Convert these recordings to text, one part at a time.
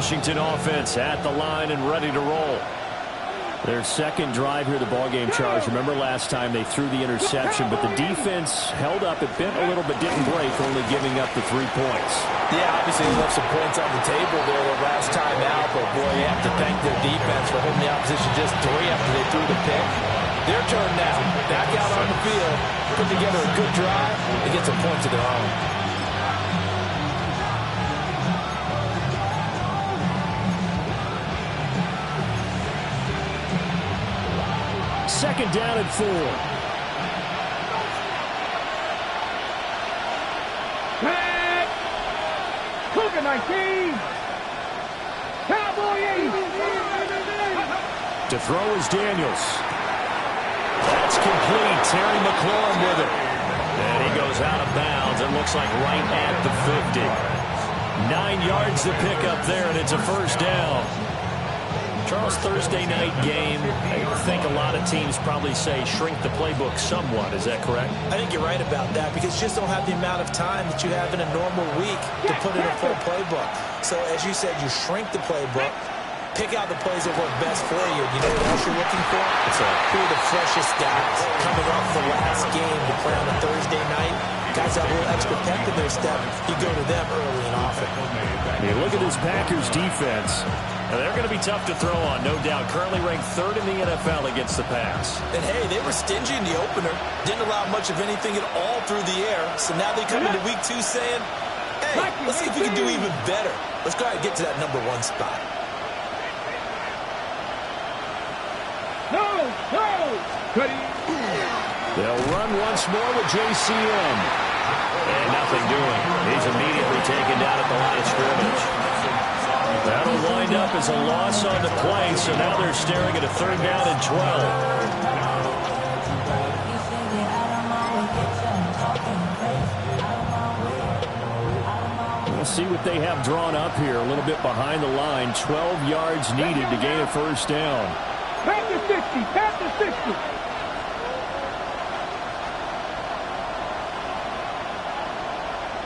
Washington offense at the line and ready to roll. Their second drive here, the ballgame, Charles. Remember last time they threw the interception, but the defense held up. It bent a little but didn't break, only giving up the 3 points. Yeah, obviously they left some points on the table there the last time out, but boy, you have to thank their defense for holding the opposition just 3 after they threw the pick. Their turn now. Back out on the field, put together a good drive, and get some points of their own. Second down and 4. Back. Cougar 19. Cowboy 8. To throw is Daniels. That's complete. Terry McLaurin with it. And he goes out of bounds. It looks like right at the 50. 9 yards to pick up there, and it's a first down. Charles, Thursday night game, I think a lot of teams probably say shrink the playbook somewhat. Is that correct? I think you're right about that because you just don't have the amount of time that you have in a normal week to put in a full playbook. So, as you said, you shrink the playbook, pick out the plays that work best for you. You know what else you're looking for? Who are the freshest guys coming off the last game to play on a Thursday night? Guys have a little extra pep in their step. You go to them early and often. Yeah, look at this Packers defense. Now, they're going to be tough to throw on, no doubt. Currently ranked 3rd in the NFL against the pass. And, hey, they were stingy in the opener. Didn't allow much of anything at all through the air. So now they come into week 2 saying, hey, let's see if we can do even better. Let's try to get to that number 1 spot. No. They'll run once more with JCM. And nothing doing. He's immediately taken down at the line of scrimmage. That'll wind up as a loss on the play, so now they're staring at a 3rd down and 12. We'll see what they have drawn up here. A little bit behind the line. 12 yards needed to gain a first down. Panther 60. Panther 60.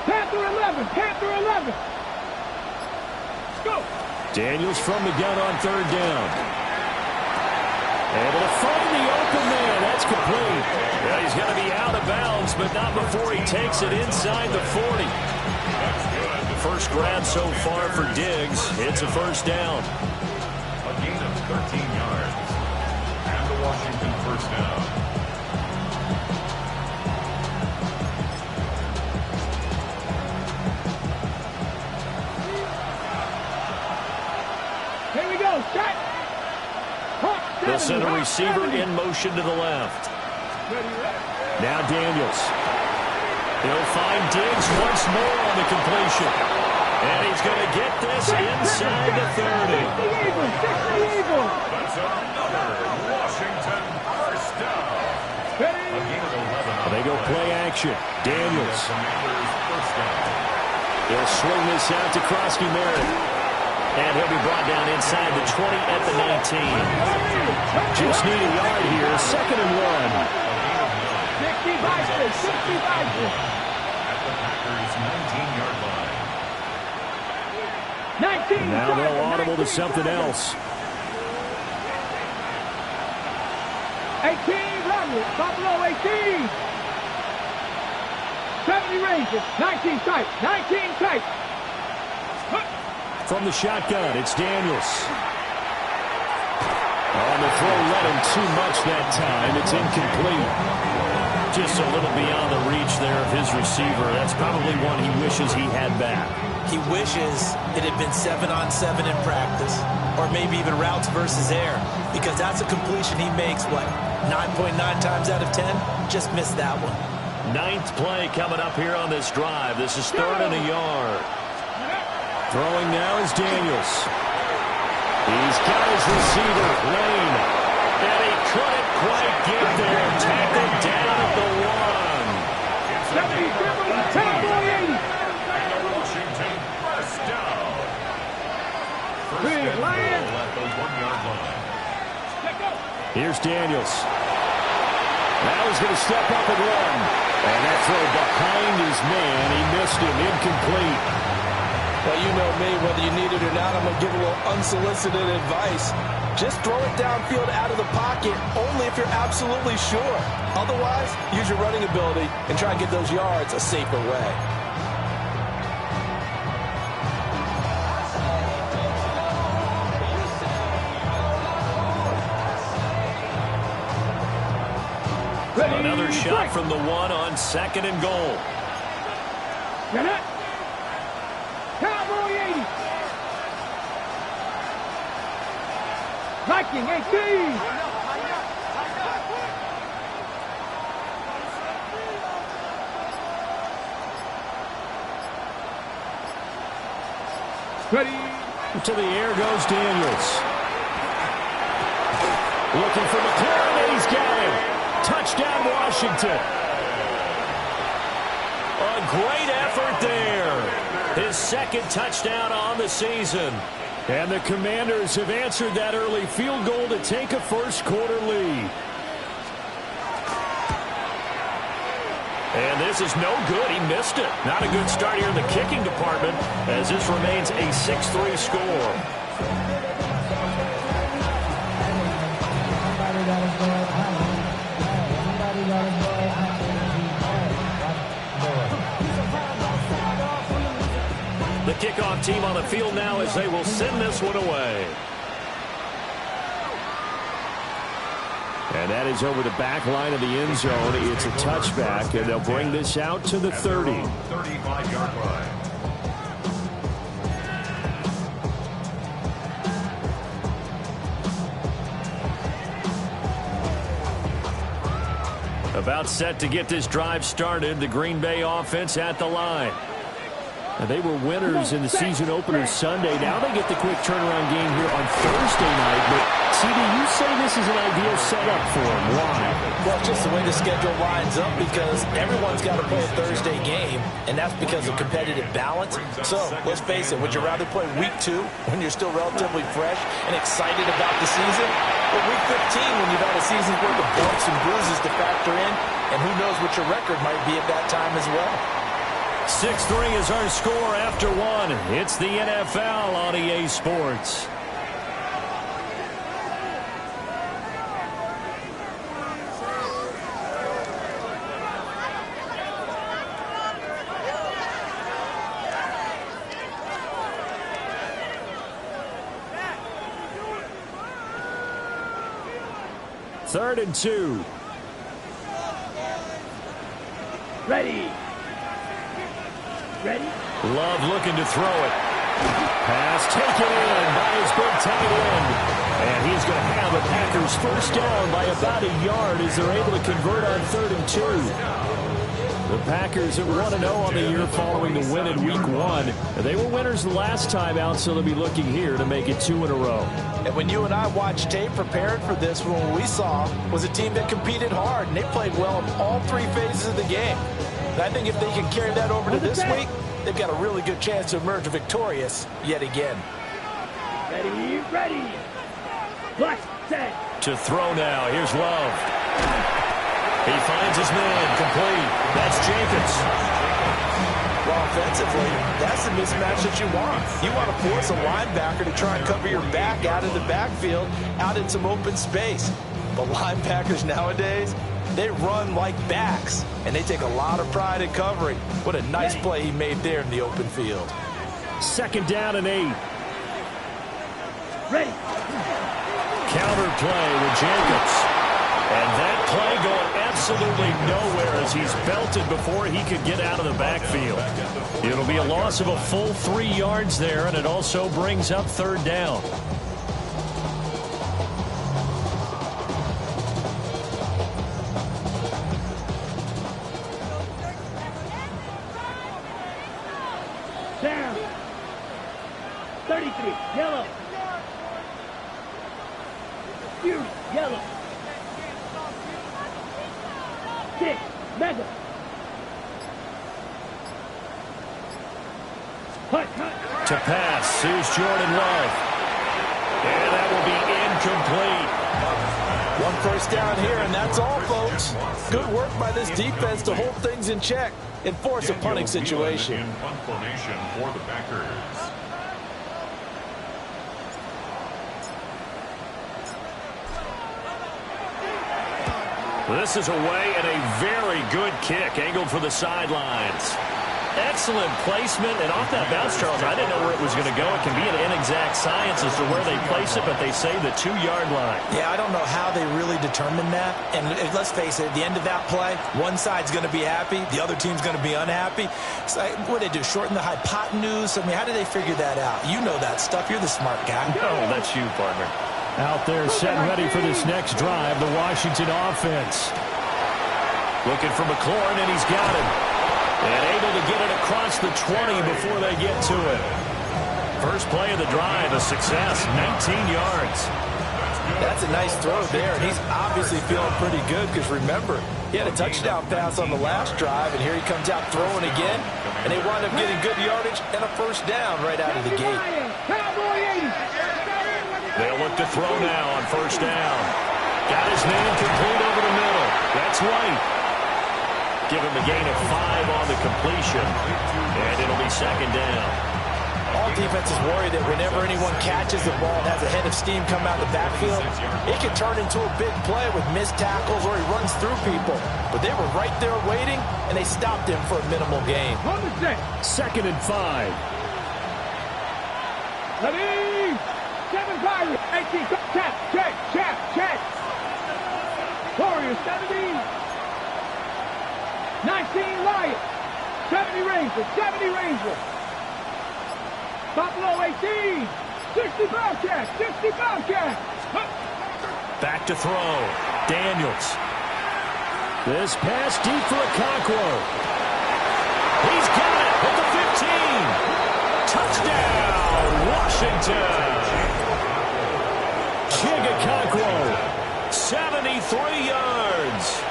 Panther 11. Panther 11. Go. Daniels from the gun on 3rd down. Able to find the open man. That's complete. Yeah, he's going to be out of bounds, but not before he takes it inside the 40. First grab so far for Diggs. It's a first down. A gain of 13 yards. And the Washington first down. They'll send a receiver in motion to the left. Now Daniels. He'll find Diggs once more on the completion. And he's going to get this inside the 30. That's another Washington first down. They go play action. Daniels. He'll swing this out to Krosky-Merritt. And he'll be brought down inside the 20 at the 19. Just need a yard here. 2nd and 1. 65. At the Packers' 19-yard line. 19. Now they'll audible to something else. 18, Rodney. Buffalo 18. 70 Rangers. 19 tight. 19 tight. From the shotgun, it's Daniels. On the throw, led him too much that time. It's incomplete. Just a little beyond the reach there of his receiver. That's probably one he wishes he had back. He wishes it had been 7-on-7 in practice, or maybe even routes versus air, because that's a completion he makes, what, 9.9 times out of 10? Just missed that one. 9th play coming up here on this drive. This is 3rd and a yard. Throwing now is Daniels. He's got his receiver, Lane. And he couldn't quite get there. Tackled down at the 1. Washington first down. First and goal at the 1-yard line. Here's Daniels. Now he's going to step up and run. And that throw behind his man. He missed him. Incomplete. Well, you know me, whether you need it or not, I'm going to give a little unsolicited advice. Just throw it downfield out of the pocket only if you're absolutely sure. Otherwise, use your running ability and try and get those yards a safer way. Another shot from the one on 2nd and goal. Get it. Cowboy 80. Viking 18. Ready. To the air goes Daniels. Looking for McLaurin, and he's got him. Touchdown, Washington. A great effort there. His 2nd touchdown on the season. And the Commanders have answered that early field goal to take a first-quarter lead. And this is no good. He missed it. Not a good start here in the kicking department as this remains a 6-3 score. The kickoff team on the field now as they will send this one away. And that is over the back line of the end zone. It's a touchback, and they'll bring this out to the 30. 35-yard line. About set to get this drive started. The Green Bay offense at the line. And they were winners in the season opener Sunday. Now they get the quick turnaround game here on Thursday night. But, CD, you say this is an ideal setup for them. Why? Well, just the way the schedule lines up, because everyone's got to play a Thursday game, and that's because of competitive balance. So, let's face it, would you rather play week 2 when you're still relatively fresh and excited about the season? Or week 15 when you've had a season's worth of bumps and bruises to factor in, and who knows what your record might be at that time as well. 6-3 is our score after 1. It's the NFL on EA Sports. Third and 2. Ready. Ready. Love looking to throw it. Pass taken in by his big tight end. And he's going to have the Packers first down by about a yard as they're able to convert on 3rd and 2. The Packers at 1-0 on the year following the win in Week 1. They were winners the last time out, so they'll be looking here to make it 2 in a row. And when you and I watched tape prepared for this, what we saw was a team that competed hard, and they played well in all 3 phases of the game. And I think if they can carry that over to this week, they've got a really good chance to emerge victorious yet again. Ready, ready. Black, set. To throw now. Here's Love. He finds his man. Complete. That's Jacobs. Well, offensively, that's the mismatch that you want. You want to force a linebacker to try and cover your back out of the backfield, out in some open space. But linebackers nowadays, they run like backs, and they take a lot of pride in covering. What a nice play he made there in the open field. 2nd down and 8. Ready. Counter play with Jacobs. And that play going absolutely nowhere as he's belted before he could get out of the backfield. It'll be a loss of a full 3 yards there, and it also brings up 3rd down. Down. 33. Yellow. Fury. Yellow. 6. Mega. Hut, hut. To pass. Here's Jordan Love. And that will be incomplete. Well, One first down here, and that's all, folks. Good work by this defense to hold things in check and force a punting situation. In punt formation for the Packers. This is away and a very good kick angled for the sidelines. Excellent placement, and off that bounce, Charles, I didn't know where it was going to go. It can be an inexact science as to where they place it, but they say the 2-yard line. Yeah, I don't know how they really determined that. And let's face it, at the end of that play, one side's going to be happy, the other team's going to be unhappy. So what did they do, shorten the hypotenuse? I mean, how did they figure that out? You know that stuff. You're the smart guy. Oh, that's you, partner. Out there set ready for this next drive, the Washington offense. Looking for McLaurin, and he's got him. And able to get it across the 20 before they get to it. First play of the drive, a success, 19 yards. That's a nice throw there, and he's obviously feeling pretty good because, remember, he had a touchdown pass on the last drive, and here he comes out throwing again, and they wind up getting good yardage and a first down right out of the gate. They'll look to throw now on first down. Got his man complete over the middle. That's White. Give him a gain of 5 on the completion, and it'll be second down. All defenses worry that whenever anyone catches the ball and has a head of steam come out of the backfield, it can turn into a big play with missed tackles or he runs through people. But they were right there waiting, and they stopped him for a minimal gain. Second and 5. Ready? 7-5. 18. Check. Warriors 70. 19 Lions. 70 Rangers. Buffalo 18. 60 Bobcats. Back to throw. Daniels. This pass deep for Okonkwo. He's got it at the 15. Touchdown, Washington. Okonkwo, 73 yards.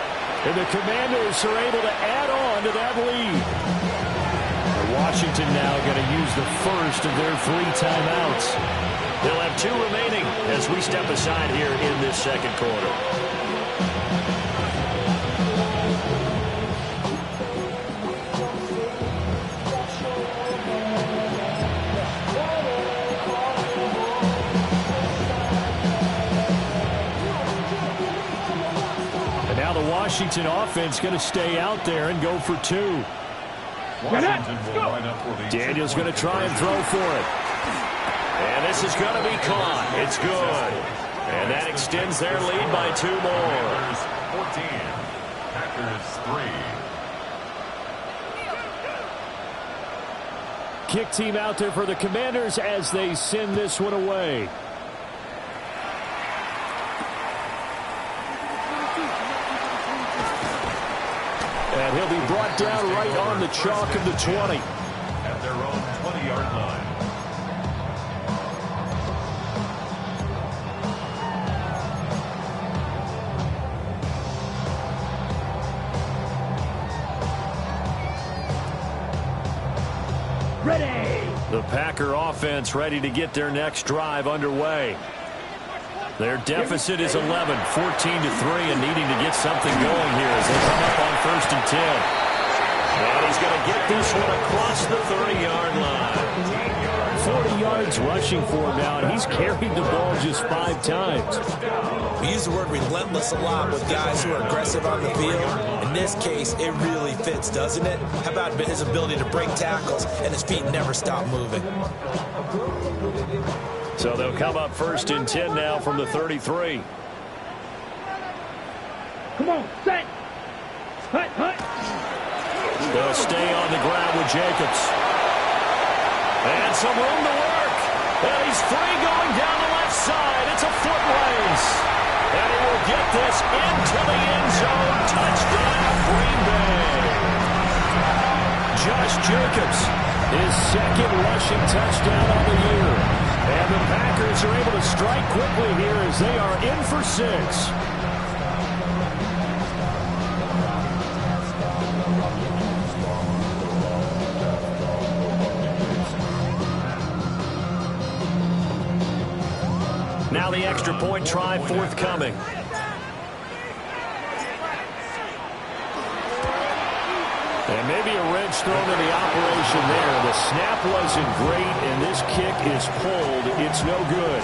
And the Commanders are able to add on to that lead. Washington now going to use the first of their 3 timeouts. They'll have 2 remaining as we step aside here in this second quarter. Washington offense going to stay out there and go for 2. Daniels going to try and throw for it. And this is going to be caught. It's good. And that extends their lead by 2 more. Packers 3. Kick team out there for the Commanders as they send this one away. And he'll be brought down right on the chalk of the 20. At their own 20-yard line. Ready. The Packer offense ready to get their next drive underway. Their deficit is 11, 14-3, and needing to get something going here as they come up on 1st and 10. And he's going to get this one across the 30-yard line. 40 yards rushing for him now, and he's carried the ball just 5 times. We use the word relentless a lot with guys who are aggressive on the field. In this case, it really fits, doesn't it? How about his ability to break tackles and his feet never stop moving? So they'll come up 1st and 10 now from the 33. Come on, set. Hut. They'll stay on the ground with Jacobs. And some room to work. And he's free going down the left side. It's a foot race. And he will get this into the end zone. Touchdown, Green Bay. Josh Jacobs, his 2nd rushing touchdown of the year. And the Packers are able to strike quickly here as they are in for 6. Now the extra point try forthcoming. And maybe a wrench thrown in the operation there. The snap wasn't great, and this kick is pulled. It's no good.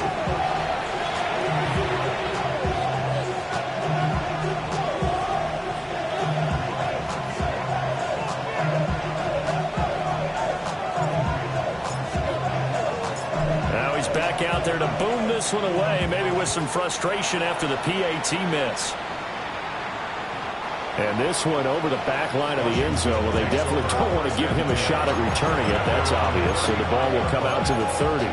Now he's back out there to boom this one away, maybe with some frustration after the PAT miss. And this one over the back line of the end zone. Well, they definitely don't want to give him a shot at returning it. That's obvious. So the ball will come out to the 30.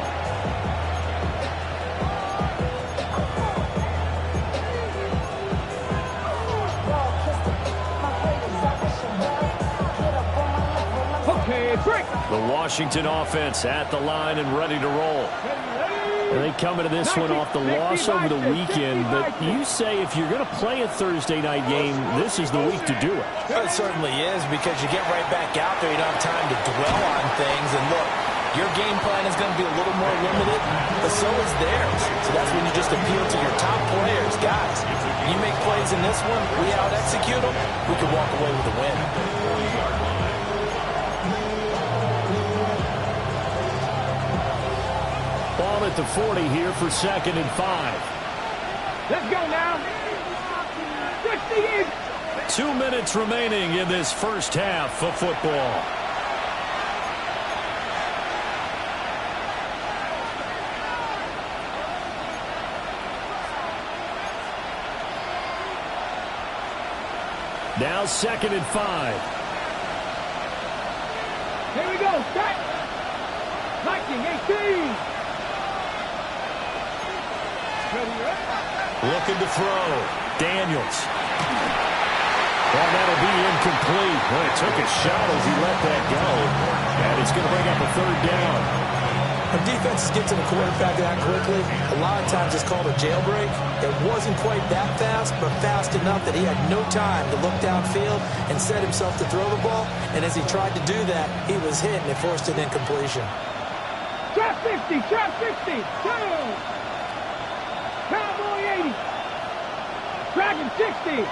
Okay, break. The Washington offense at the line and ready to roll. And they come into this one off the loss over the weekend, but you say if you're going to play a Thursday night game, this is the week to do it. Well, it certainly is, because you get right back out there. You don't have time to dwell on things. And look, your game plan is going to be a little more limited, but so is theirs. So that's when you just appeal to your top players. Guys, you make plays in this one, we out-execute them, we can walk away with a win. Ball at the 40 here for 2nd and 5. Let's go now. 60 in. 2 minutes remaining in this first half of football. Now 2nd and 5. Here we go. Set. 19, 18. Looking to throw. Daniels. Well, that'll be incomplete. Well, it took a shot as he let that go. And it's going to bring up a 3rd down. When defenses get to the quarterback that quickly, a lot of times it's called a jailbreak. It wasn't quite that fast, but fast enough that he had no time to look downfield and set himself to throw the ball. And as he tried to do that, he was hit, and it forced an incompletion. Trap 60, trap 60. Go. Cowboy 80. Dragon 60.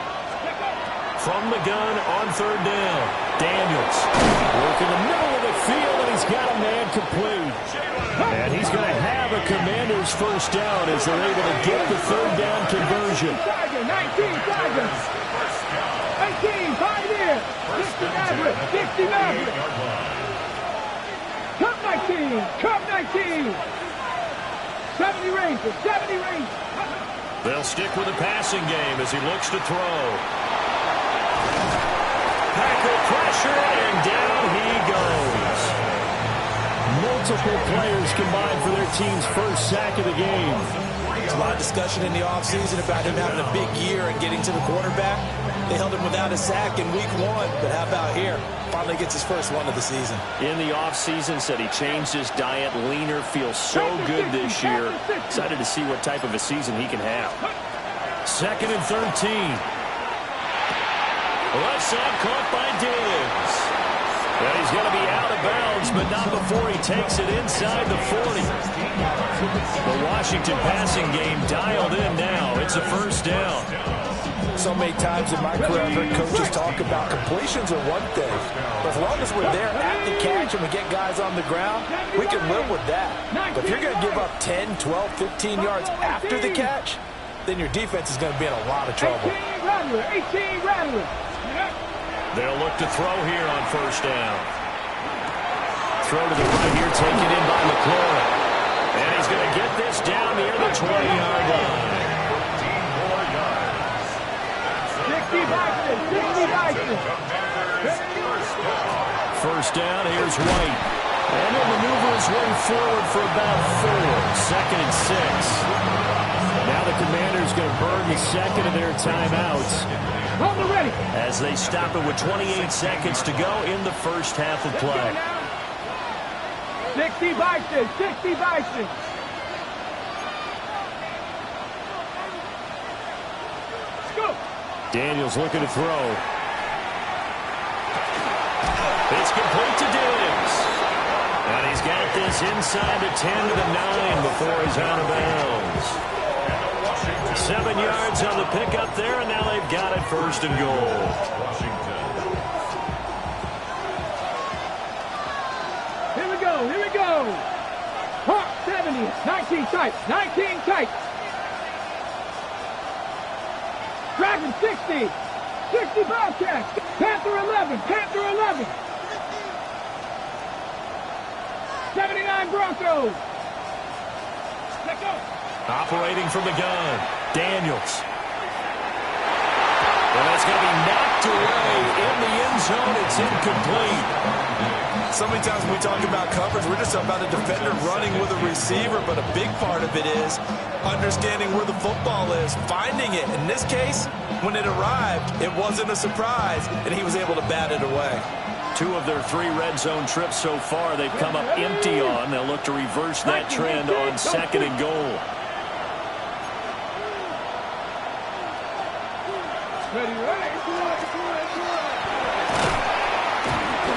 From the gun on 3rd down. Daniels working the middle of the field, and he's got a man complete. And he's going to have a Commander's first down as they're able to get the 3rd down conversion. 19, Tiger. 18, Pioneer. 60 Maverick, 60 Maverick. Cup 19, Cup 19. 70 Rangers, 70 Rangers. They'll stick with the passing game as he looks to throw. Packer pressure, and down he goes. Multiple players combined for their team's first sack of the game. There's a lot of discussion in the offseason about him having a big year and getting to the quarterback. They held him without a sack in week 1, but how about here? Finally gets his first one of the season. In the offseason, said he changed his diet, leaner, feels so good this year. Excited to see what type of a season he can have. 2nd and 13. Left side caught by Diggs. Well, he's going to be out of bounds, but not before he takes it inside the 40. The Washington passing game dialed in now. It's a first down. So many times in my career, I've heard coaches talk about completions are one thing. But as long as we're there at the catch and we get guys on the ground, we can live with that. But if you're going to give up 10, 12, 15 yards after the catch, then your defense is going to be in a lot of trouble. 18 Rattler, 18 Rattler. They'll look to throw here on first down. Throw to the right here, taken in by McLaurin. And he's going to get this down near the 20-yard line. 60 Bison, 60 Bison. First down, here's White. And he'll maneuver his way forward for about 4. 2nd and 6. Now the Commanders going to burn the second of their timeouts On the ready. as they stop it with 28 seconds to go in the first half of play. 60 Bison, 60 Bison. Let's go. Daniels looking to throw. It's complete to Diggs. And he's got this inside the 10 to the 9 before he's out of bounds. 7 yards on the pickup there, and now they've got it 1st and goal. go. Here we go. Hawk 70. 19 tight. 19 tight. Dragon 60. 60 Bobcats. Panther 11. Panther 11. 79 Broncos. Let go. Operating from the gun, Daniels. And that's going to be knocked away in the end zone. It's incomplete. So many times when we talk about coverage, we're just talking about a defender running with a receiver, but a big part of it is understanding where the football is, finding it. In this case, when it arrived, it wasn't a surprise, and he was able to bat it away. 2 of their 3 red zone trips so far they've come up empty on. They'll look to reverse that trend on 2nd and goal.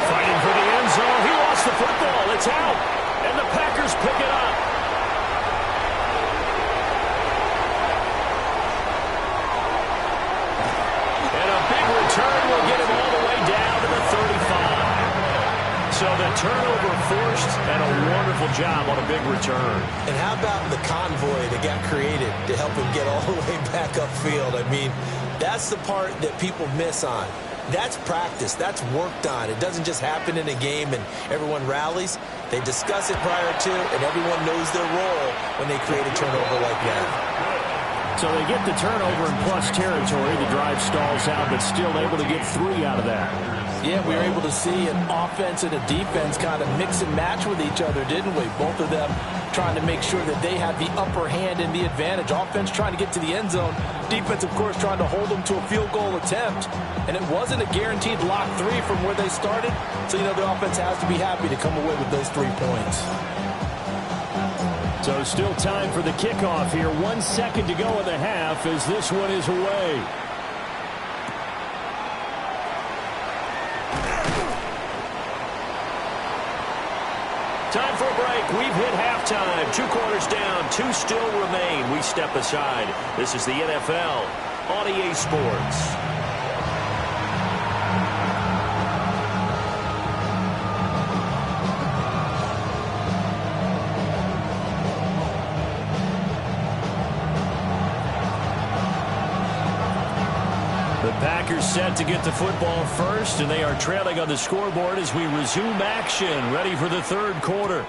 Fighting for the end zone. He lost the football. It's out. And the Packers pick it up. And a big return will get him all the way down to the 35. So the turnover forced, and a wonderful job on a big return. And how about the convoy that got created to help him get all the way back upfield? I mean, that's the part that people miss on. That's practice. That's worked on. It doesn't just happen in a game and everyone rallies. They discuss it prior to, and everyone knows their role when they create a turnover like that. So they get the turnover in plus territory. The drive stalls out, but still able to get 3 out of that. Yeah, we were able to see an offense and a defense kind of mix and match with each other, didn't we? Both of them trying to make sure that they had the upper hand and the advantage. Offense trying to get to the end zone. Defense, of course, trying to hold them to a field goal attempt. And it wasn't a guaranteed lock 3 from where they started. So, you know, the offense has to be happy to come away with those 3 points. So still time for the kickoff here. 1 second to go in the half as this one is away. Time for a break. We've hit halftime. 2 quarters down. 2 still remain. We step aside. This is the NFL on EA Sports. The Packers set to get the football first, and they are trailing on the scoreboard as we resume action, ready for the 3rd quarter.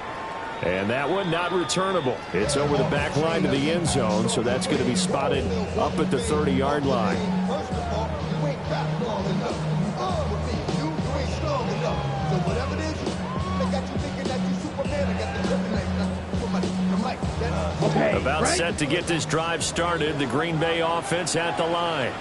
And that one not returnable. It's over the back line to the end zone, so that's going to be spotted up at the 30-yard line. First of all, you ain't fast long enough. You ain't strong enough. So whatever it is, they got you thinking that you Superman. I got the kryptonite. About set to get this drive started. The Green Bay offense at the line.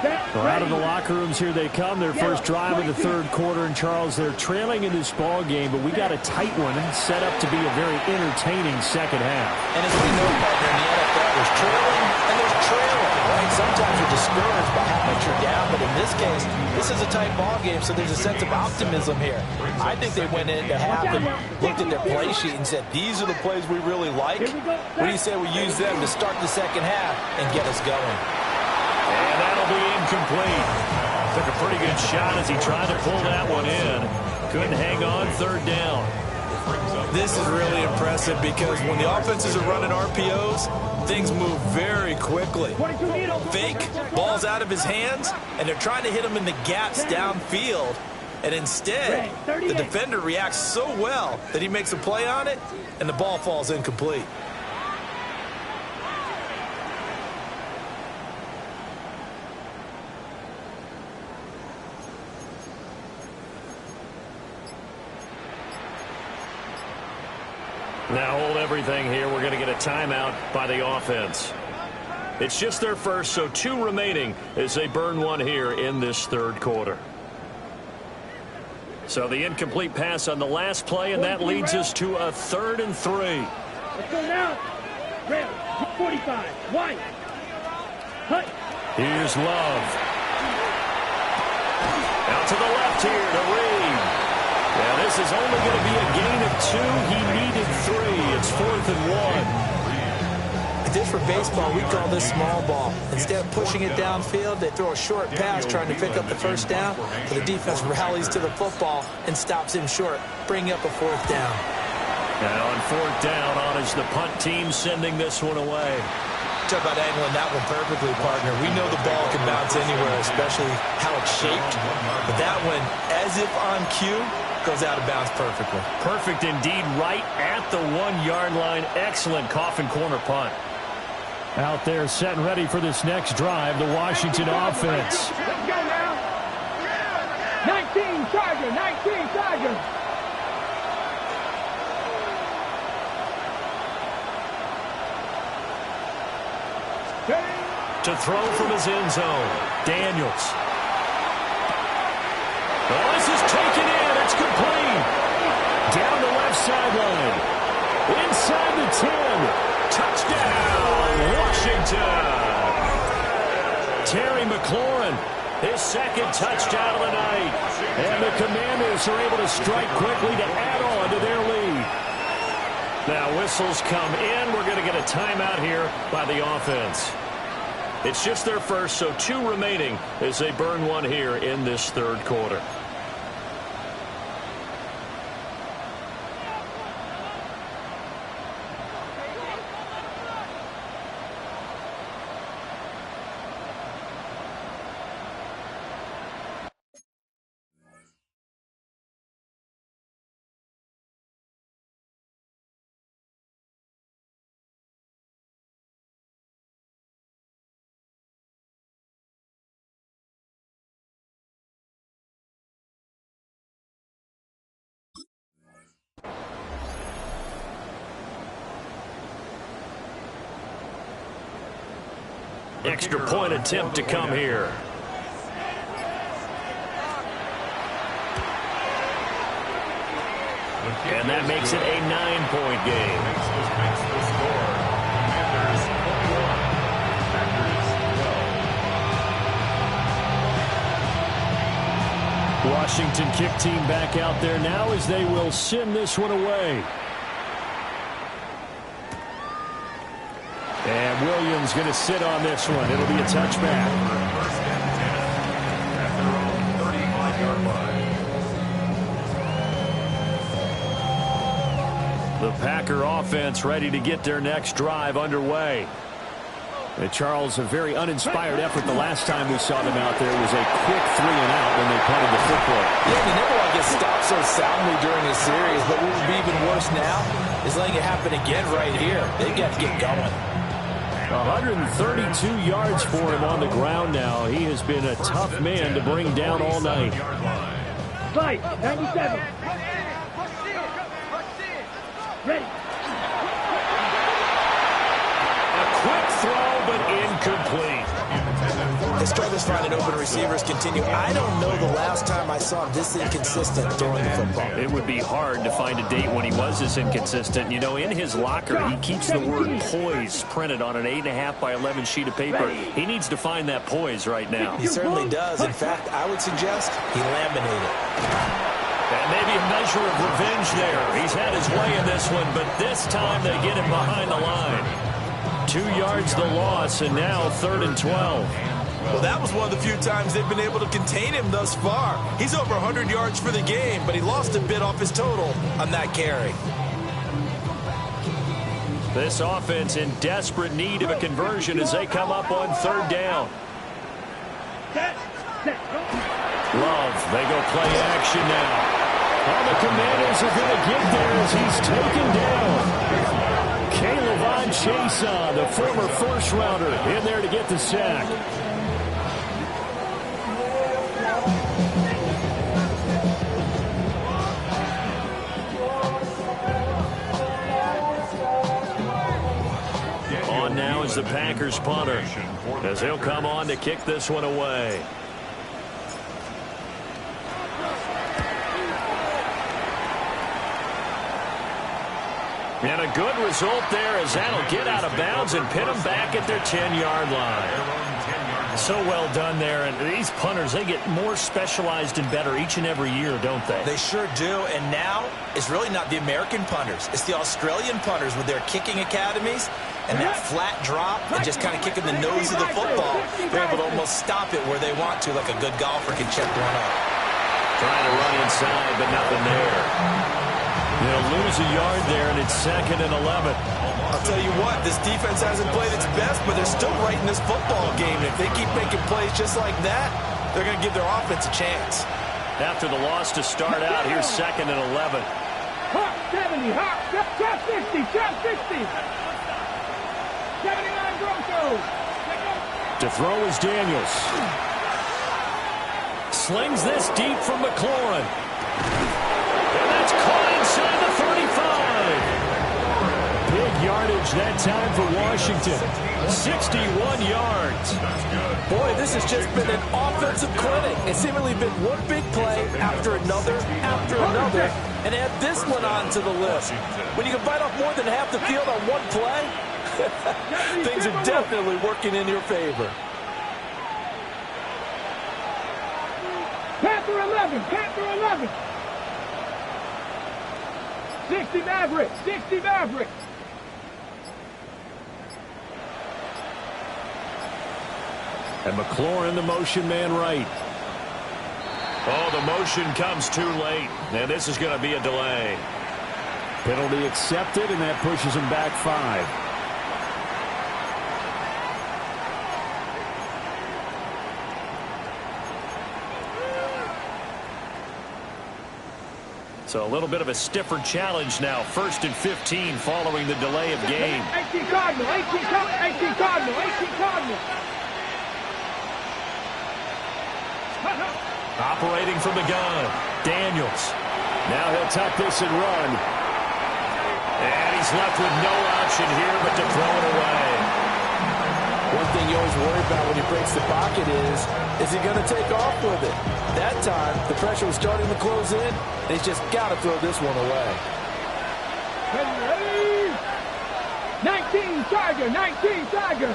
Well, out of the locker rooms here they come. Their first drive of the 3rd quarter. And, Charles, they're trailing in this ball game, but we got a tight one set up to be a very entertaining second half. And as we know, partner, in the NFL, there's trailing and there's trailing, right? Sometimes you're discouraged by how much you're down, but in this case, this is a tight ball game, so there's a sense of optimism here. I think they went into half and looked at their play sheet and said, these are the plays we really like. What do you say we use them to start the second half and get us going? And that'll be incomplete. Took a pretty good shot as he tried to pull that one in. Couldn't hang on. 3rd down. This is really impressive because when the offenses are running RPOs, things move very quickly. Fake, ball's out of his hands, and they're trying to hit him in the gaps downfield. And instead, the defender reacts so well that he makes a play on it, and the ball falls incomplete. Now hold everything here. We're going to get a timeout by the offense. It's just their first, so 2 remaining as they burn one here in this 3rd quarter. So the incomplete pass on the last play, and that leads us to a 3rd and 3. Let's go now. Rail, 45, wide. Hut. Here's Love. Out to the left here to Reed. Now this is only going to be a gain of 2. He needed 3. It's 4th and 1. This for baseball, we call this small ball. Instead of pushing it downfield, they throw a short pass trying to pick up the 1st down. So the defense rallies to the football and stops him short, bringing up a 4th down. And on 4th down, on is the punt team sending this one away. Talk about angling that one perfectly, partner. We know the ball can bounce anywhere, especially how it's shaped. But that one, as if on cue, goes out of bounds perfectly. Perfect indeed, right at the 1-yard line. Excellent coffin corner punt. Out there set and ready for this next drive, the Washington offense. Let's go now. 19 Charger, 19 Charger. To throw from his end zone, Daniels. Oh, this is taken in. It's complete. Down the left sideline. Inside the 10. Touchdown, Washington. Terry McLaurin, his second touchdown of the night. And the Commanders are able to strike quickly to add on to their lead. Now whistles come in. We're going to get a timeout here by the offense. It's just their first, so 2 remaining as they burn one here in this 3rd quarter. Extra point attempt to come here. And that makes it a 9-point game. Washington kick team back out there now as they will send this one away. And Williams going to sit on this one. It'll be a touchback. First and 10 at their own 35-yard line. The Packer offense ready to get their next drive underway. And Charles, a very uninspired effort the last time we saw them out there was a quick 3-and-out when they punted the football. Yeah, you never want to get stopped so soundly during a series, but what would be even worse now is letting it happen again right here. They've got to get going. 132 yards for him on the ground now. He has been a tough man to bring down all night. Fight, 97. Ready. A quick throw, but incomplete. His struggles finding open receivers continue. I don't know the last time I saw him this inconsistent throwing the football. It would be hard to find a date when he was this inconsistent. You know, in his locker, he keeps the word poise printed on an 8.5 by 11 sheet of paper. He needs to find that poise right now. He certainly does. In fact, I would suggest he laminated. And maybe a measure of revenge there. He's had his way in this one, but this time they get him behind the line. 2 yards the loss, and now 3rd and 12. Well, that was one of the few times they've been able to contain him thus far. He's over 100 yards for the game, but he lost a bit off his total on that carry. This offense in desperate need of a conversion as they come up on 3rd down. Love, they go play action now. All the Commanders are going to get there as he's taken down. Kayvon Chason, the former first-rounder, in there to get the sack. On now is the Packers punter, as he'll come on to kick this one away. And a good result there as that'll get out of bounds and pin them back at their 10-yard line. So well done there. And these punters, they get more specialized and better each and every year, don't they? They sure do. And now it's really not the American punters. It's the Australian punters with their kicking academies and that flat drop and just kind of kicking the nose of the football. They're able to almost stop it where they want to, like a good golfer can check one up. Trying to run inside, but nothing there. They'll lose a yard there, and it's 2nd and 11. I'll tell you what, this defense hasn't played its best, but they're still right in this football game. If they keep making plays just like that, they're going to give their offense a chance. After the loss to start out, here's 2nd and 11. Hot 70, hot 60, 60. 79 Broncos. To throw is Daniels. Slings this deep from McLaurin. And that's caught inside the 35. Big yardage that time for Washington. 61 yards. Boy, this has just been an offensive clinic. It's seemingly been one big play after another, and add this one onto the list. When you can bite off more than half the field on one play, things are definitely working in your favor. Panther 11, Panther 11. 60 Mavericks, 60 Mavericks. And McLaurin, the motion man right. Oh, the motion comes too late. And this is going to be a delay. Penalty accepted, and that pushes him back 5. So a little bit of a stiffer challenge now. 1st and 15 following the delay of game. 18 Cardinal, 18 Cardinal, 18 Cardinal. Operating from the gun, Daniels. Now he'll tuck this and run. And he's left with no option here but to throw it away. One thing you always worry about when he breaks the pocket is he going to take off with it? That time, the pressure was starting to close in. He's just got to throw this one away. Ready? 19 Tiger, 19 Tiger.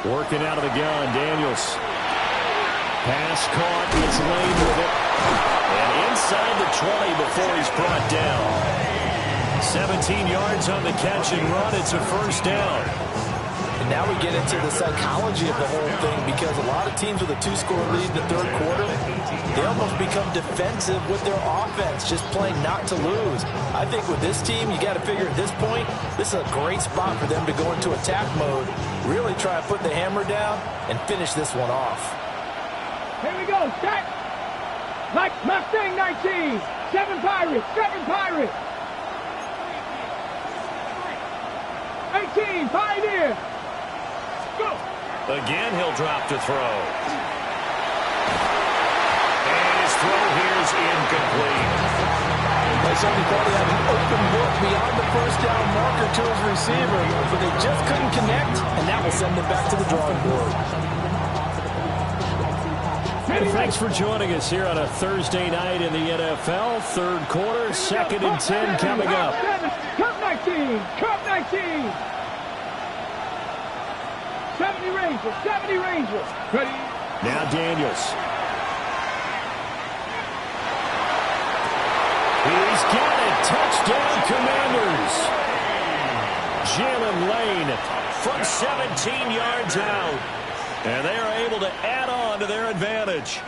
Working out of the gun, Daniels. Pass caught, gets laid with it. And inside the 20 before he's brought down. 17 yards on the catch and run. It's a 1st down. And now we get into the psychology of the whole thing, because a lot of teams with a 2-score lead in the 3rd quarter, they almost become defensive with their offense, just playing not to lose. I think with this team, you got to figure at this point, this is a great spot for them to go into attack mode, really try to put the hammer down and finish this one off. Here we go, set. Like Mustang 19, 7 Pirates, 7 Pirates. 18, Pioneer. Go. Again, he'll drop to throw. And his throw here is incomplete. I certainly thought he had an open book beyond the 1st down marker to his receiver, but they just couldn't connect, and that will send them back to the drawing board. Hey, thanks for joining us here on a Thursday night in the NFL. 3rd quarter, 2nd and 10 coming up. Cup 19, Cup 19. 70 Rangers, 70 Rangers. Ready? Now Daniels. He's got it. Touchdown, Commanders. Jalen Lane from 17 yards out. And they are able to add on to their advantage.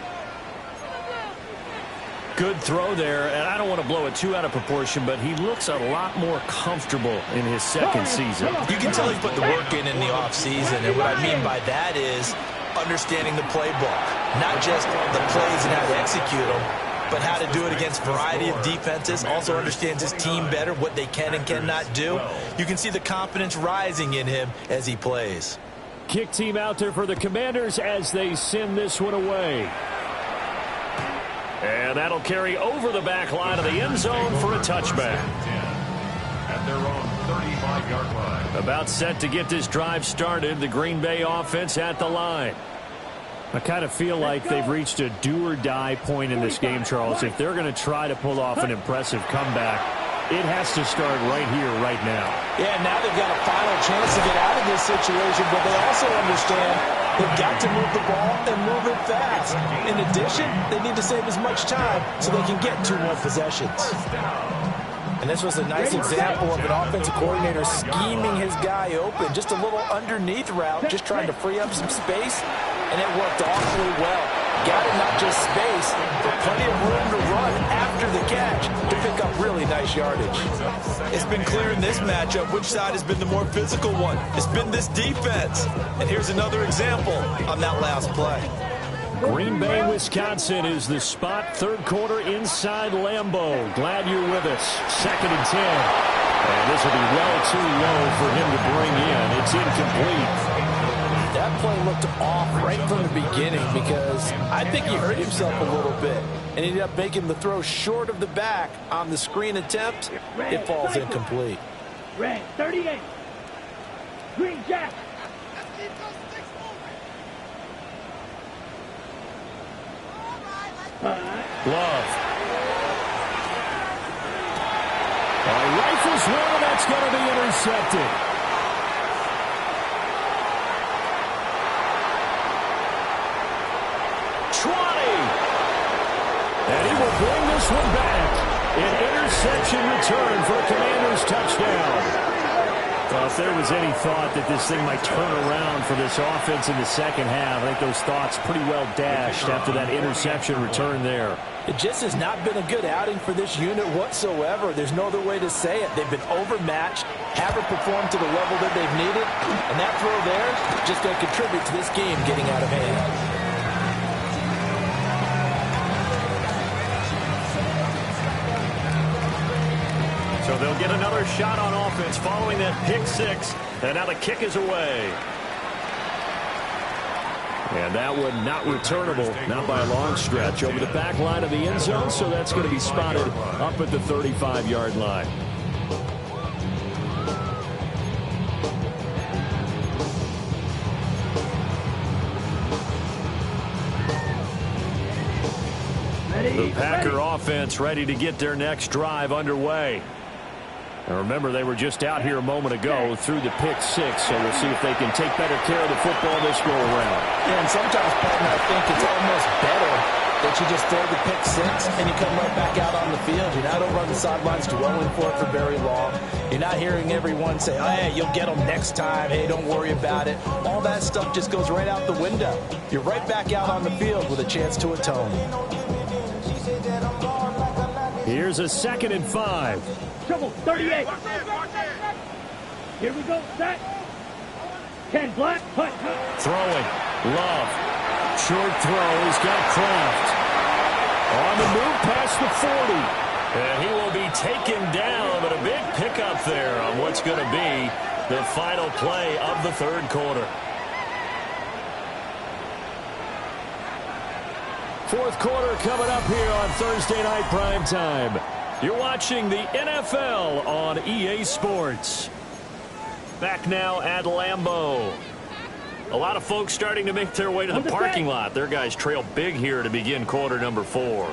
Good throw there, and I don't want to blow it too out of proportion, but he looks a lot more comfortable in his 2nd season. You can tell he put the work in the offseason, and what I mean by that is understanding the playbook, not just the plays and how to execute them, but how to do it against a variety of defenses. Also understands his team better, what they can and cannot do. You can see the confidence rising in him as he plays. Kick team out there for the Commanders as they send this one away. And that'll carry over the back line of the end zone for a touchback. At their own 35-yard line. About set to get this drive started, the Green Bay offense at the line. I kind of feel like they've reached a do-or-die point in this game, Charles. If they're going to try to pull off an impressive comeback, it has to start right here, right now. Yeah, now they've got a final chance to get out of this situation, but they also understand they've got to move the ball and move it fast. In addition, they need to save as much time so they can get 2 more possessions. And this was a nice example of an offensive coordinator scheming his guy open. Just a little underneath route, just trying to free up some space, and it worked awfully well. Got him not just space, but plenty of room to run after the catch to pick up really nice yardage. It's been clear in this matchup which side has been the more physical one. It's been this defense. And here's another example on that last play. Green Bay, Wisconsin is the spot. Third quarter inside Lambeau. Glad you're with us. 2nd and 10. And this will be well too low for him to bring in. It's incomplete. That play looked off right from the beginning because I think he hurt himself a little bit and ended up making the throw short of the back on the screen attempt. It falls incomplete. Red 38. Green Jack. Love. Rifles one, that's going to be intercepted. And he will bring this one back. An interception return for a Commanders touchdown. Well, if there was any thought that this thing might turn around for this offense in the second half, I think those thoughts pretty well dashed after that interception return there. It just has not been a good outing for this unit whatsoever. There's no other way to say it. They've been overmatched, haven't performed to the level that they've needed, and that throw there is just going to contribute to this game getting out of hand. So they'll get another shot on offense following that pick six. And now the kick is away. And that one not returnable, not by a long stretch, over the back line of the end zone. So that's going to be spotted up at the 35-yard line. The Packer offense ready to get their next drive underway. And remember, they were just out here a moment ago through the pick six, so we'll see if they can take better care of the football this go around. Yeah, and sometimes, partner, I think it's almost better that you just throw the pick six and you come right back out on the field. You're not over on the sidelines dwelling for it for very long. You're not hearing everyone say, oh, hey, you'll get them next time. Hey, don't worry about it. All that stuff just goes right out the window. You're right back out on the field with a chance to atone. Here's a 2nd and 5. Trouble 38. Here we go. Set. Ken Black. Punt. Throwing. Love. Short throw. He's got Kraft. On the move past the 40. And he will be taken down, but a big pickup there on what's going to be the final play of the third quarter. Fourth quarter coming up here on Thursday Night Primetime. You're watching the NFL on EA Sports. Back now at Lambeau. A lot of folks starting to make their way to the parking lot. Their guys trail big here to begin quarter number 4.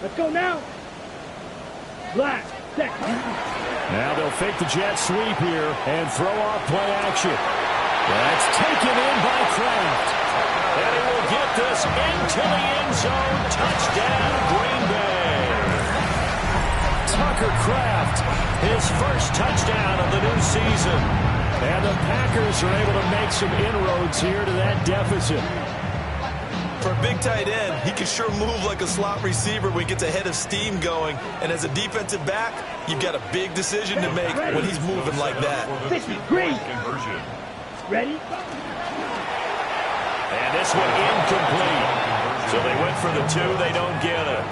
Let's go now. Black. Set. Now they'll fake the jet sweep here and throw off play action. That's taken in by Kraft. And he will get this into the end zone. Touchdown, Green Bay. Tucker Kraft, his first touchdown of the new season. And the Packers are able to make some inroads here to that deficit. For a big tight end, he can sure move like a slot receiver when he gets a head of steam going. And as a defensive back, you've got a big decision to make when he's moving like that. Green. Ready? And this one incomplete. So they went for the 2. They don't get it.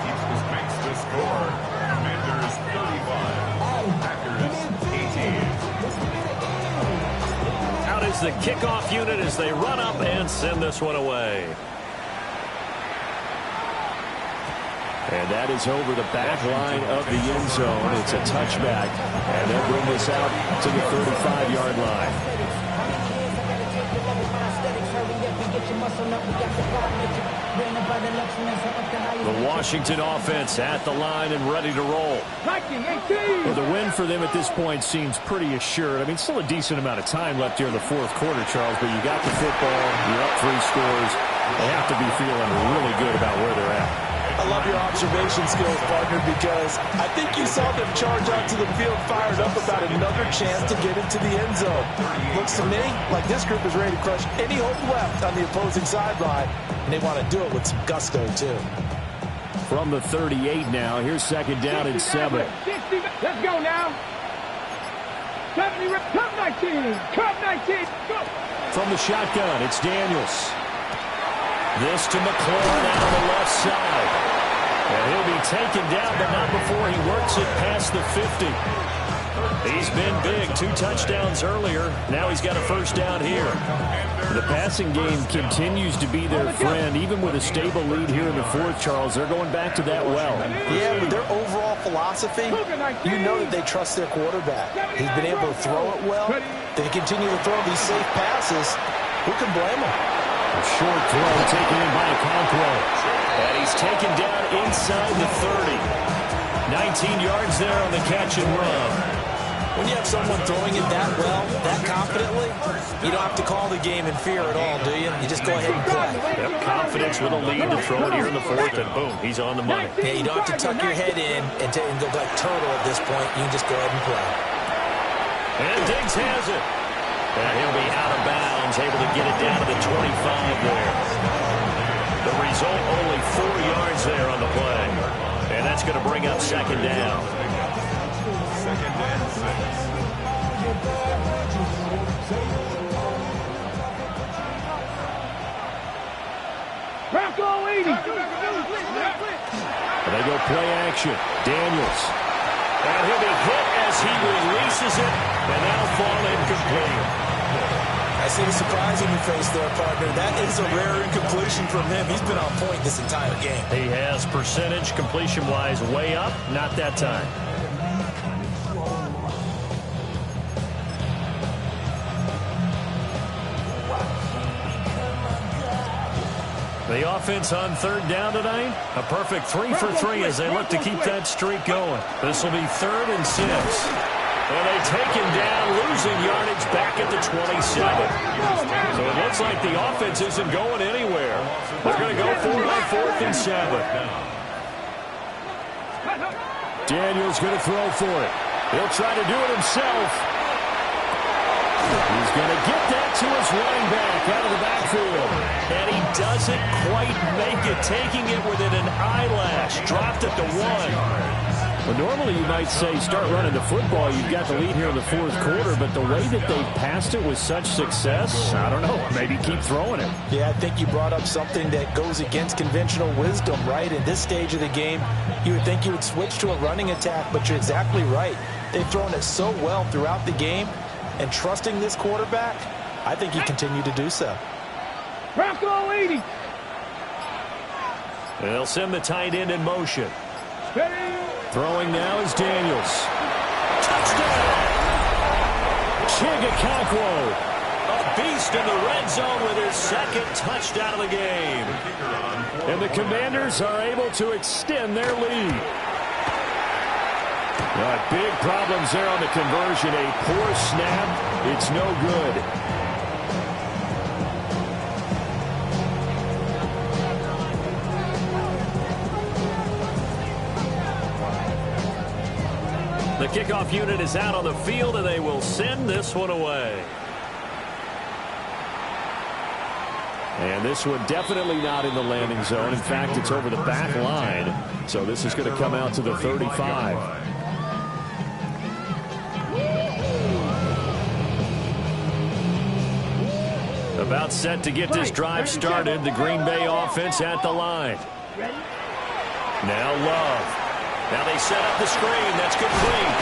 Makes the score. Commanders 35. Packers 18. Out is the kickoff unit as they run up and send this one away. And that is over the back line of the end zone. It's a touchback. And they'll bring this out to the 35-yard line. The Washington offense at the line and ready to roll. Well, the win for them at this point seems pretty assured. I mean, still a decent amount of time left here in the fourth quarter, Charles, but you got the football, you're up 3 scores. They have to be feeling really good about where they're at. I love your observation skills, partner, because I think you saw them charge onto the field fired up about another chance to get into the end zone. Looks to me like this group is ready to crush any hope left on the opposing sideline, and they want to do it with some gusto, too. From the 38 now, here's second down and 7. Let's go now. 70, come 19, come 19, go. From the shotgun, it's Daniels. This to McLaurin out on the left side. And he'll be taken down, but not before he works it past the 50. He's been big. 2 touchdowns earlier. Now he's got a first down here. The passing game continues to be their friend. Even with a stable lead here in the fourth, Charles, they're going back to that well. Yeah, with their overall philosophy, you know that they trust their quarterback. He's been able to throw it well. They continue to throw these safe passes. Who can blame them? A short throw taken in by Okonkwo. And he's taken down inside the 30. 19 yards there on the catch and run. When you have someone throwing it that well, that confidently, you don't have to call the game in fear at all, do you? You just go ahead and play. Yep, confidence with a lead to throw it here in the fourth, and boom, he's on the money. Yeah, you don't have to tuck your head in and go like turtle at this point. You can just go ahead and play. And Diggs has it. And he'll be out of bounds, able to get it down to the 25 there. The result, only 4 yards there on the play. And that's going to bring up second down. Second and 6. Bronco 80. And they go play action. Daniels. And he'll be hit as he releases it. And that'll fall incomplete. I see the surprise in your face there, partner. That is a rare incompletion from him. He's been on point this entire game. He has percentage completion-wise way up. Not that time. The offense on third down tonight, a perfect 3 for 3 as they look to keep that streak going. This will be 3rd and 6. And they take him down, losing yardage back at the 27. So it looks like the offense isn't going anywhere. They're going to go for it on 4th and 7. Daniels going to throw for it. He'll try to do it himself. He's going to get that to his running back out of the backfield. And he doesn't quite make it, taking it within an eyelash. Dropped at the 1. Well, normally you might say start running the football. You've got the lead here in the fourth quarter, but the way that they passed it with such success, I don't know, maybe keep throwing it. Yeah, I think you brought up something that goes against conventional wisdom, right? In this stage of the game, you would think you would switch to a running attack, but you're exactly right. They've thrown it so well throughout the game, and trusting this quarterback, I think you continue to do so. Bronco 80. They'll send the tight end in motion. Ready. Throwing now is Daniels. Touchdown! Okonkwo, a beast in the red zone with his 2nd touchdown of the game. And the Commanders are able to extend their lead. Big problems there on the conversion. A poor snap. It's no good. The kickoff unit is out on the field, and they will send this one away. And this one definitely not in the landing zone. In fact, it's over the back line. So this is going to come out to the 35. About set to get this drive started. The Green Bay offense at the line. Now Love. Now they set up the screen. That's complete.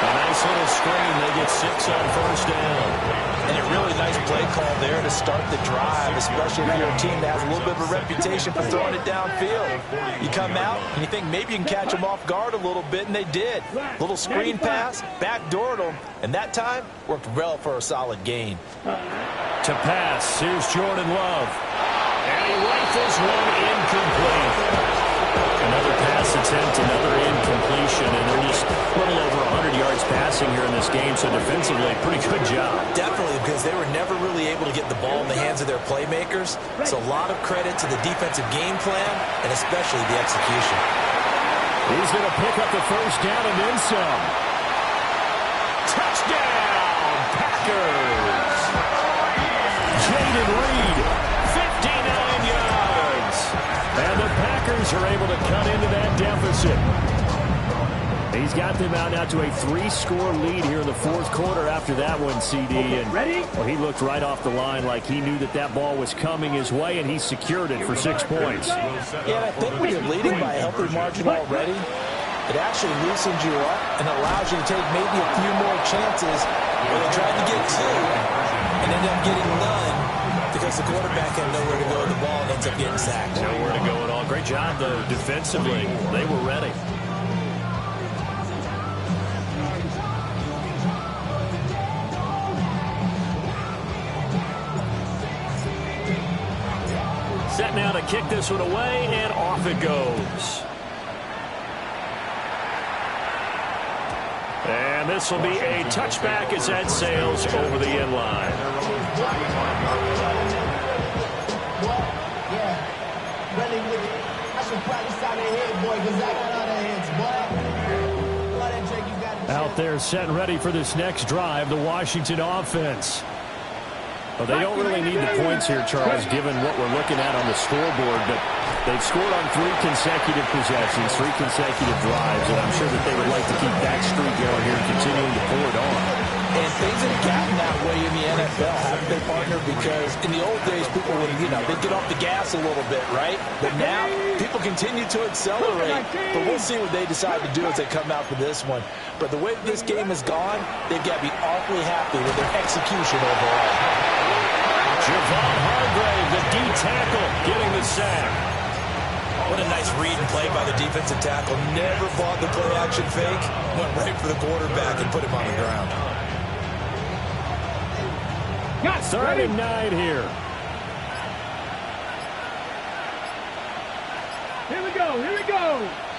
A nice little screen. They get 6 on first down. And a really nice play call there to start the drive, especially if you're a team that has a little bit of a reputation for throwing it downfield. You come out and you think maybe you can catch them off guard a little bit, and they did. Little screen pass, backdoored them, and that time worked well for a solid gain. To pass, here's Jordan Love. And he rifles one incomplete. Another pass attempt, another incompletion, and they're just a little over yards passing here in this game, so defensively, pretty good job. Definitely, because they were never really able to get the ball in the hands of their playmakers. So a lot of credit to the defensive game plan, and especially the execution. He's going to pick up the first down and then some. Touchdown, Packers! Jaden Reed, 59 yards. And the Packers are able to cut into that deficit. He's got them out now to a 3-score lead here in the fourth quarter after that one, CD. And well, he looked right off the line like he knew that ball was coming his way, and he secured it for 6 points. Yeah, I think when you're leading by a healthy margin already, it actually loosens you up and allows you to take maybe a few more chances where they tried to get 2 and ended up getting none because the quarterback had nowhere to go with the ball and ends up getting sacked. Nowhere to go at all. Great job, though, defensively. They were ready. Set now to kick this one away, and off it goes. And this will be a touchback as that sails over the end line. Out there set and ready for this next drive, the Washington offense. Well, they don't really need the points here, Charles, given what we're looking at on the scoreboard, but they've scored on 3 consecutive possessions, 3 consecutive drives, and I'm sure that they would like to keep that streak going here and continuing to pour it on. And things have gotten that way in the NFL, haven't they, partner? Because in the old days, people would, they'd get off the gas a little bit, right? But now, people continue to accelerate. But we'll see what they decide to do as they come out for this one. But the way this game has gone, they've got to be awfully happy with their execution overall. Javon Hargrave, the D tackle, getting the sack. What a nice read and play by the defensive tackle. Never bought the play-action fake. Went right for the quarterback and put him on the ground. 3rd and 9 here. Here we go.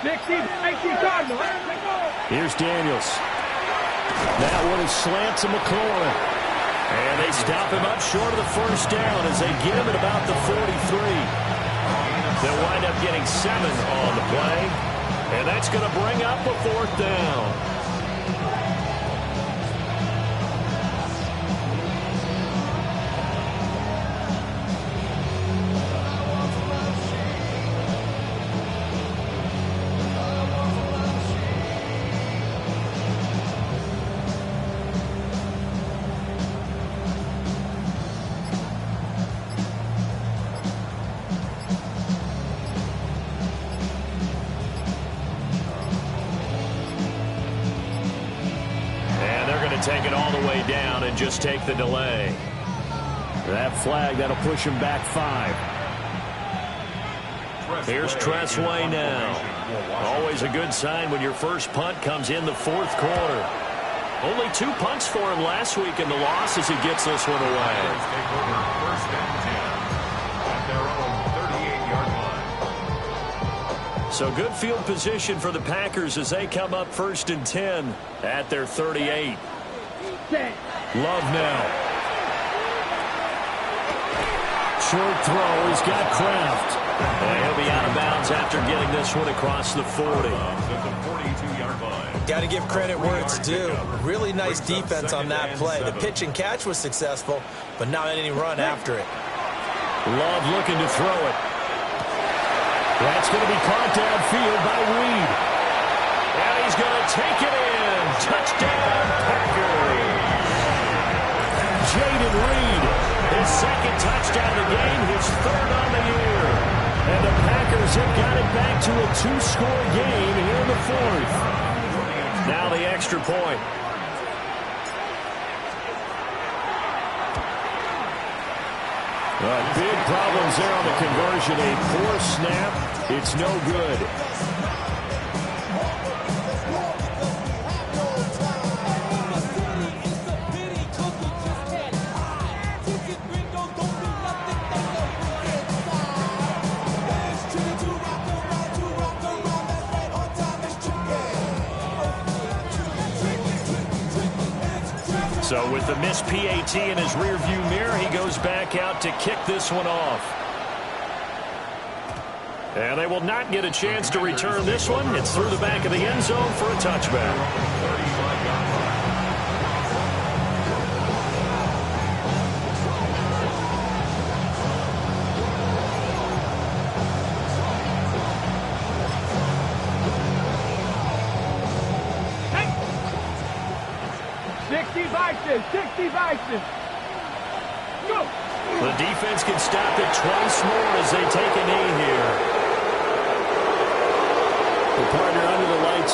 60 Cardinals. Here's Daniels. That one is slant to McLaurin. And they stop him up short of the first down as they get him at about the 43. They'll wind up getting 7 on the play. And that's going to bring up a 4th down. Take it all the way down and just take the delay. That flag, that'll push him back 5. Here's Tressway now. Always a good sign when your first punt comes in the 4th quarter. Only 2 punts for him last week in the loss as he gets this one away. First and 10 at their own 38-yard line. So good field position for the Packers as they come up 1st and 10 at their 38. Love now. Short throw. He's got Kraft. And he'll be out of bounds after getting this one across the 40. Got to give credit where it's due. Really nice defense on that play. The pitch and catch was successful, but not any run after it. Love looking to throw it. That's going to be caught downfield by Reed. And he's going to take it in. Touchdown, Packers. Jaden Reed, his 2nd touchdown of the game, his 3rd on the year. And the Packers have got it back to a 2-score game here in the 4th. Now the extra point. Big problems there on the conversion. A poor snap. It's no good. So with the missed PAT in his rearview mirror, he goes back out to kick this one off. And they will not get a chance to return this one. It's through the back of the end zone for a touchback. Go! The defense can stop it twice more as they take a knee here. Well, partner,